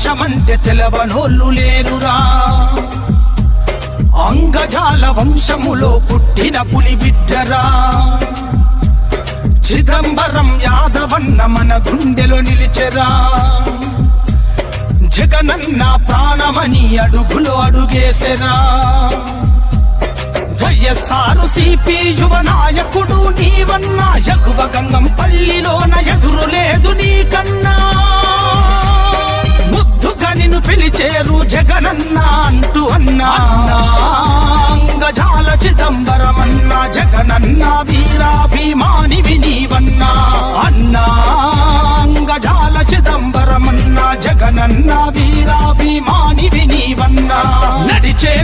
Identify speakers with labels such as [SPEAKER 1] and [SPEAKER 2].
[SPEAKER 1] వంశమంటే తెలవనోళ్ళు లేరురా. అంగజాల వంశములో పుట్టిన పులి బిడ్డరా. చిదంబరం యాదవన్న మన గుండెలో నిలిచెరా. జగనన్న ప్రాణమని అడుగులో అడుగేసెరా. వైఎస్ఆర్సీపీ యువ నాయకుడు నీవన్నా, ఎగువ గంగం పల్లిలోన ఎదురు లేదు నీకన్నా. ముద్దుగా నిన్ను పిలిచేరు జగనన్న అంటూ అన్నా. అంగజాల చిదంబరమన్నా, జగనన్న వీరాభిమానివి నీవన్నా. అన్నా అంగజాల చిదంబరమన్నా, జగనన్న వీరాభిమానివి నీవన్నా. నడిచే